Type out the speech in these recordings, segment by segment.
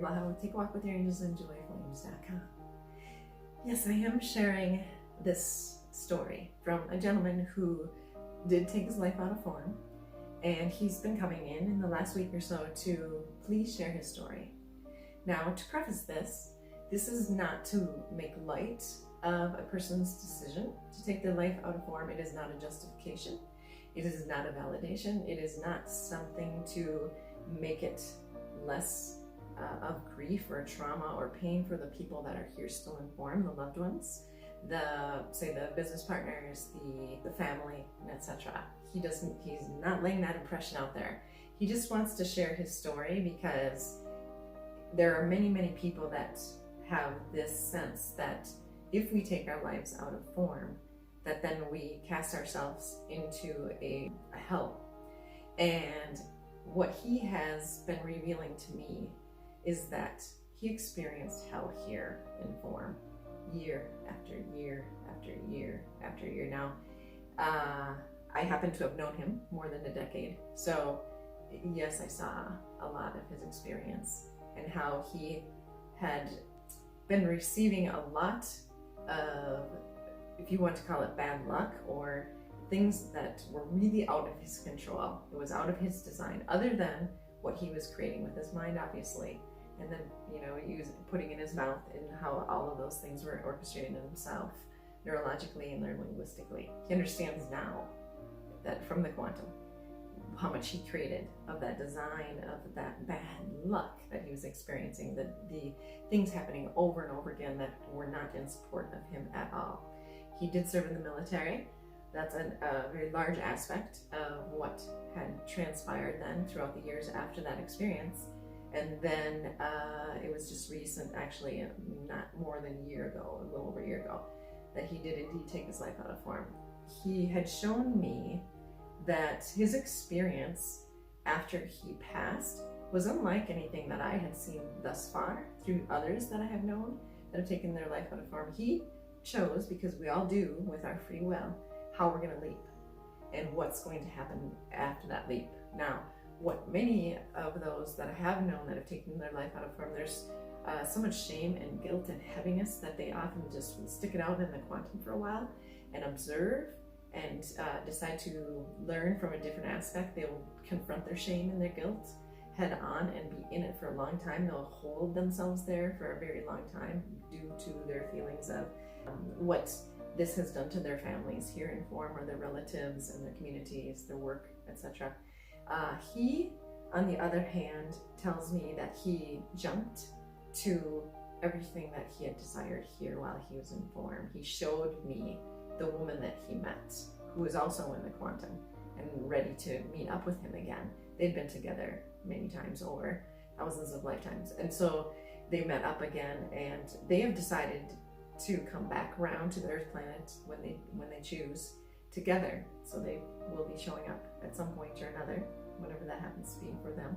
Blaha, take a walk with your angels and joyflames.com. Yes, I am sharing this story from a gentleman who did take his life out of form, and he's been coming in the last week or so to please share his story. Now, to preface this is not to make light of a person's decision to take their life out of form. It is not a justification. It is not a validation. It is not something to make it less of grief or trauma or pain for the people that are here still in form, the loved ones, the business partners, the family, and etc. He's not laying that impression out there. He just wants to share his story because there are many, many people that have this sense that if we take our lives out of form, that then we cast ourselves into a hell. And what he has been revealing to me is that he experienced hell here in form, year after year after year after year. Now, I happen to have known him more than a decade, so yes, I saw a lot of his experience and how he had been receiving a lot of, if you want to call it bad luck, or things that were really out of his control. It was out of his design, other than what he was creating with his mind, obviously, and then, putting in his mouth, and how all of those things were orchestrated in himself, neurologically and linguistically. He understands now that from the quantum, how much he created of that design, of that bad luck that he was experiencing, the things happening over and over again that were not in support of him at all. He did serve in the military. That's a very large aspect of what had transpired then throughout the years after that experience. And then it was just recent, actually, not more than a year ago, a little over a year ago, that he did indeed take his life out of form. He had shown me that his experience after he passed was unlike anything that I had seen thus far through others that I have known that have taken their life out of form. He chose, because we all do with our free will, how we're going to leap and what's going to happen after that leap. Now, what many of those that I have known that have taken their life out of form, there's so much shame and guilt and heaviness that they often just will stick it out in the quantum for a while and observe and decide to learn from a different aspect. They will confront their shame and their guilt head on and be in it for a long time. They'll hold themselves there for a very long time due to their feelings of what this has done to their families here in form, or their relatives and their communities, their work, etc. He, on the other hand, tells me that he jumped to everything that he had desired here while he was in form. He showed me the woman that he met, who was also in the quantum and ready to meet up with him again. They'd been together many times over thousands of lifetimes. And so they met up again, and they have decided to come back around to the Earth planet when they choose together. So they will be showing up at some point or another, whatever that happens to be for them.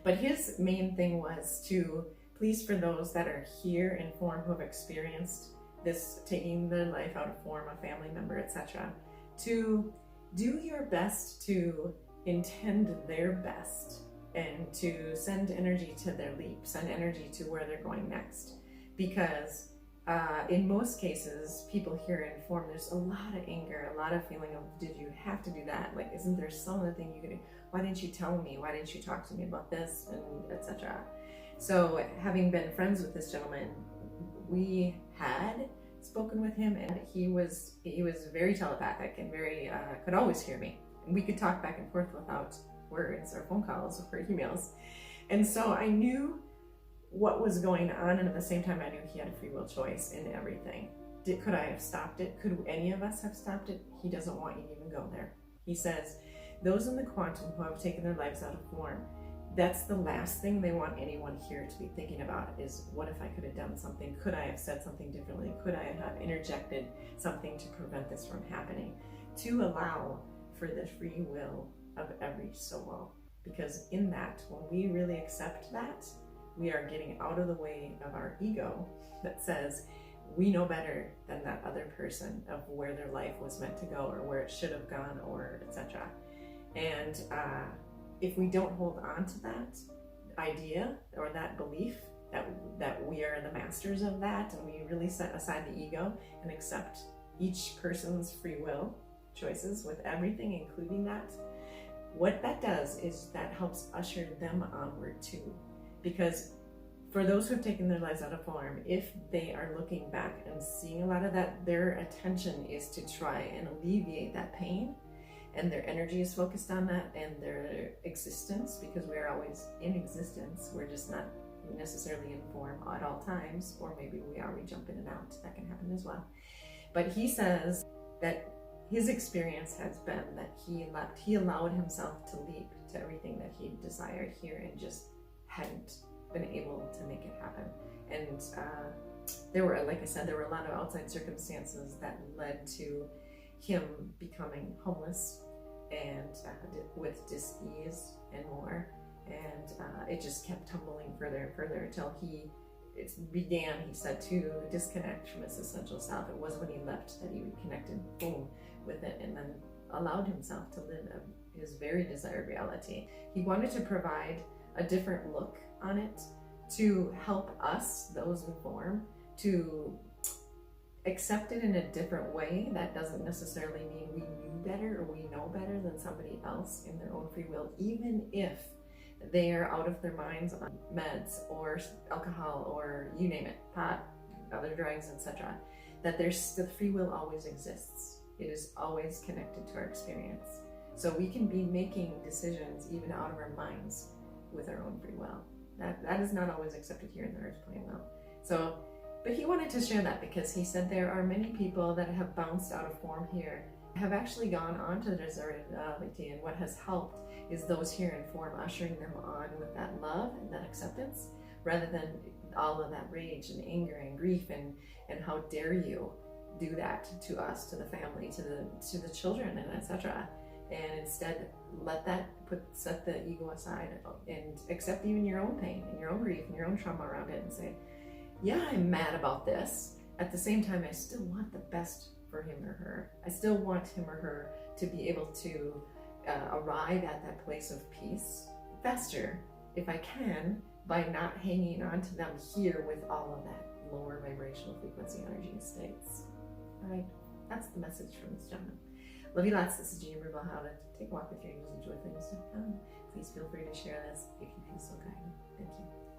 But his main thing was to please, for those that are here in form who have experienced this taking their life out of form, a family member, etc., to do your best to intend their best and to send energy to their leap, send energy to where they're going next. Because in most cases, people here in form, there's a lot of anger, a lot of feeling of, did you have to do that? Like, isn't there some other thing you could do? Why didn't you tell me? Why didn't you talk to me about this? And etc. So having been friends with this gentleman, we had spoken with him, and he was very telepathic and very could always hear me. And we could talk back and forth without words or phone calls or emails. And so I knew what was going on, and at the same time I knew he had a free will choice in everything. Could I have stopped it? Could any of us have stopped it? He doesn't want you to even go there. He says those in the quantum who have taken their lives out of form, that's the last thing they want anyone here to be thinking about, is what if I could have done something? Could I have said something differently? Could I have interjected something to prevent this from happening? To allow for the free will of every soul. Because in that, when we really accept that, we are getting out of the way of our ego that says we know better than that other person of where their life was meant to go, or where it should have gone, or etc. And if we don't hold on to that, idea or that belief that we are the masters of that, and we really set aside the ego and accept each person's free will choices with everything, including that, what that does is that helps usher them onward too. Because for those who have taken their lives out of form, if they are looking back and seeing a lot of that, their attention is to try and alleviate that pain, and their energy is focused on that, and their existence, because we are always in existence, we're just not necessarily in form at all times, or maybe we are, we jump in and out, that can happen as well. But he says that his experience has been that he allowed himself to leap to everything that he desired here and just hadn't been able to make it happen. And there were, like I said, there were a lot of outside circumstances that led to him becoming homeless and with dis-ease and more. And it just kept tumbling further and further until it began, he said, to disconnect from his essential self. It was when he left that he reconnected, boom, with it, and then allowed himself to live his very desired reality. He wanted to provide a different look on it to help us, those in form, to accept it in a different way. That doesn't necessarily mean we knew better or we know better than somebody else in their own free will, even if they are out of their minds on meds or alcohol or you name it, pot, other drugs, etc. That the free will always exists. It is always connected to our experience. So we can be making decisions even out of our minds with our own free will. That is not always accepted here in the earth plane though. So, but he wanted to share that because he said there are many people that have bounced out of form here, have actually gone on to the deserted reality, and what has helped is those here in form ushering them on with that love and that acceptance, rather than all of that rage and anger and grief and how dare you do that to us, to the family, to the children, and etc. And instead set the ego aside and accept even your own pain and your own grief and your own trauma around it, and say, yeah, I'm mad about this. At the same time, I still want the best for him or her. I still want him or her to be able to arrive at that place of peace faster, if I can, by not hanging on to them here with all of that lower vibrational frequency energy states. All right, that's the message from this gentleman. Love you lots. This is Jeannie from Blaha. To take a walk with your angels, enjoy things. Please feel free to share this if you feel so guided. Thank you.